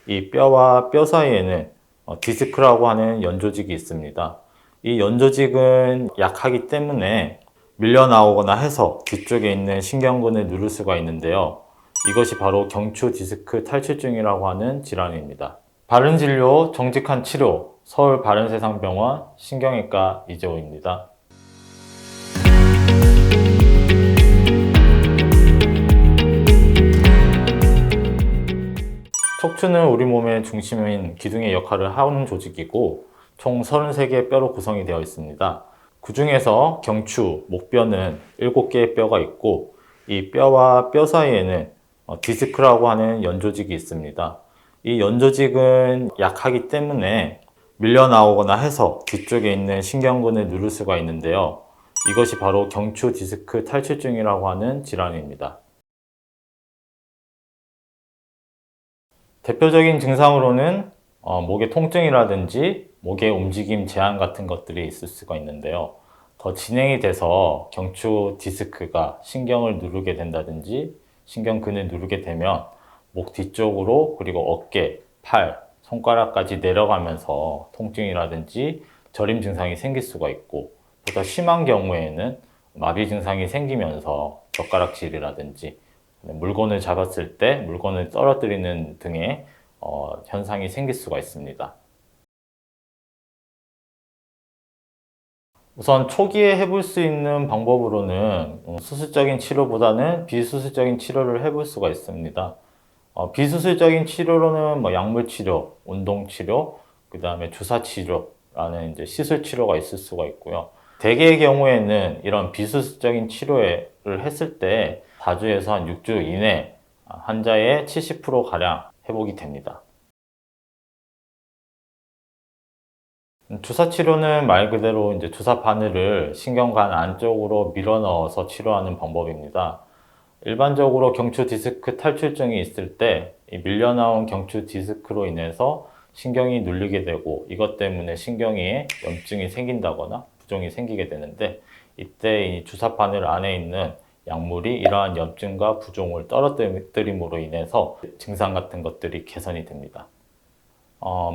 이 뼈와 뼈 사이에는 디스크라고 하는 연조직이 있습니다. 이 연조직은 약하기 때문에 밀려 나오거나 해서 뒤쪽에 있는 신경근을 누를 수가 있는데요. 이것이 바로 경추 디스크 탈출증이라고 하는 질환입니다. 바른진료, 정직한 치료, 서울 바른세상병원 신경외과 이재호입니다. 척추는 우리 몸의 중심인 기둥의 역할을 하는 조직이고 총 33개의 뼈로 구성이 되어 있습니다. 그 중에서 경추, 목뼈는 7개의 뼈가 있고 이 뼈와 뼈 사이에는 디스크라고 하는 연조직이 있습니다. 이 연조직은 약하기 때문에 밀려 나오거나 해서 뒤쪽에 있는 신경근을 누를 수가 있는데요. 이것이 바로 경추 디스크 탈출증이라고 하는 질환입니다. 대표적인 증상으로는 목의 통증이라든지 목의 움직임 제한 같은 것들이 있을 수가 있는데요. 더 진행이 돼서 경추 디스크가 신경을 누르게 된다든지 신경근을 누르게 되면 목 뒤쪽으로 그리고 어깨, 팔, 손가락까지 내려가면서 통증이라든지 저림 증상이 생길 수가 있고 보다 심한 경우에는 마비 증상이 생기면서 젓가락질이라든지 물건을 잡았을 때 물건을 떨어뜨리는 등의 현상이 생길 수가 있습니다. 우선 초기에 해볼 수 있는 방법으로는 수술적인 치료보다는 비수술적인 치료를 해볼 수가 있습니다. 비수술적인 치료로는 뭐 약물 치료, 운동 치료, 그 다음에 주사 치료라는 이제 시술 치료가 있을 수가 있고요. 대개의 경우에는 이런 비수술적인 치료를 했을 때 4주에서 한 6주 이내 환자의 70%가량 회복이 됩니다. 주사 치료는 말 그대로 이제 주사 바늘을 신경관 안쪽으로 밀어 넣어서 치료하는 방법입니다. 일반적으로 경추 디스크 탈출증이 있을 때 밀려 나온 경추 디스크로 인해서 신경이 눌리게 되고 이것 때문에 신경에 염증이 생긴다거나 부종이 생기게 되는데 이때 이 주사 바늘 안에 있는 약물이 이러한 염증과 부종을 떨어뜨림으로 인해서 증상 같은 것들이 개선이 됩니다.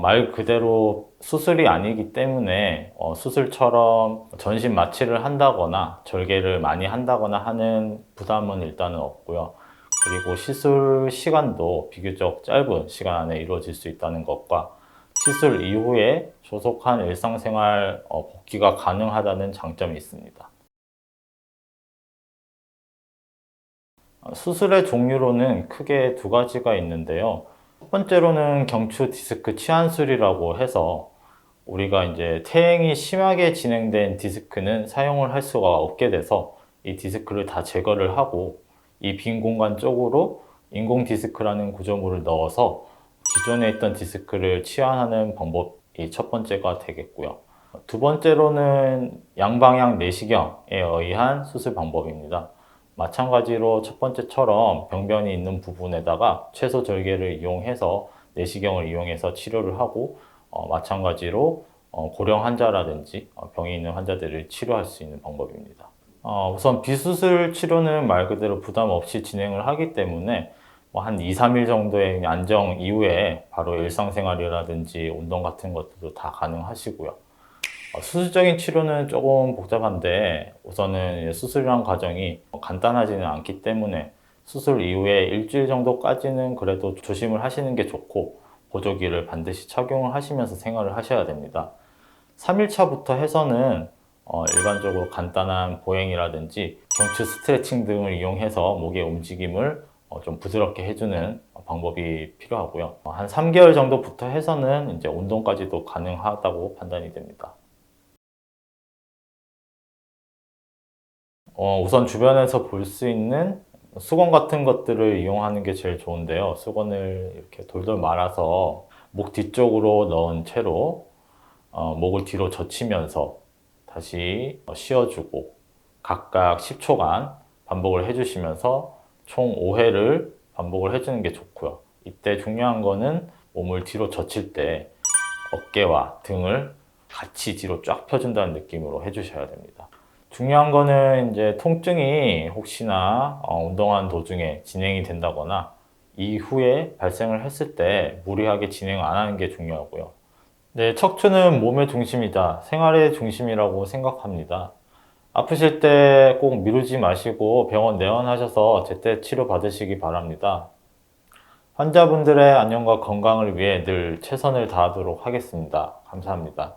말 그대로 수술이 아니기 때문에 수술처럼 전신 마취를 한다거나 절개를 많이 한다거나 하는 부담은 일단은 없고요. 그리고 시술 시간도 비교적 짧은 시간 안에 이루어질 수 있다는 것과 시술 이후에 조속한 일상생활 복귀가 가능하다는 장점이 있습니다. 수술의 종류로는 크게 두 가지가 있는데요. 첫 번째로는 경추 디스크 치환술이라고 해서 우리가 이제 퇴행이 심하게 진행된 디스크는 사용을 할 수가 없게 돼서 이 디스크를 다 제거를 하고 이 빈 공간 쪽으로 인공 디스크라는 구조물을 넣어서 기존에 있던 디스크를 치환하는 방법이 첫 번째가 되겠고요. 두 번째로는 양방향 내시경에 의한 수술 방법입니다. 마찬가지로 첫 번째처럼 병변이 있는 부분에다가 최소 절개를 이용해서 내시경을 이용해서 치료를 하고 마찬가지로 고령 환자라든지 병이 있는 환자들을 치료할 수 있는 방법입니다. 우선 비수술 치료는 말 그대로 부담 없이 진행을 하기 때문에 뭐한 2, 3일 정도의 안정 이후에 바로 일상생활이라든지 운동 같은 것들도 다 가능하시고요. 수술적인 치료는 조금 복잡한데 우선은 수술이란 과정이 간단하지는 않기 때문에 수술 이후에 일주일 정도까지는 그래도 조심을 하시는 게 좋고 보조기를 반드시 착용을 하시면서 생활을 하셔야 됩니다. 3일차부터 해서는 일반적으로 간단한 보행이라든지 경추 스트레칭 등을 이용해서 목의 움직임을 좀 부드럽게 해주는 방법이 필요하고요. 한 3개월 정도부터 해서는 이제 운동까지도 가능하다고 판단이 됩니다. 우선 주변에서 볼 수 있는 수건 같은 것들을 이용하는 게 제일 좋은데요. 수건을 이렇게 돌돌 말아서 목 뒤쪽으로 넣은 채로 목을 뒤로 젖히면서 다시 쉬어주고 각각 10초간 반복을 해주시면서 총 5회를 반복을 해주는 게 좋고요. 이때 중요한 거는 몸을 뒤로 젖힐 때 어깨와 등을 같이 뒤로 쫙 펴준다는 느낌으로 해주셔야 됩니다. 중요한 거는 이제 통증이 혹시나 운동하는 도중에 진행이 된다거나 이후에 발생을 했을 때 무리하게 진행 안 하는 게 중요하고요. 네, 척추는 몸의 중심이다, 생활의 중심이라고 생각합니다. 아프실 때 꼭 미루지 마시고 병원 내원하셔서 제때 치료 받으시기 바랍니다. 환자분들의 안녕과 건강을 위해 늘 최선을 다하도록 하겠습니다. 감사합니다.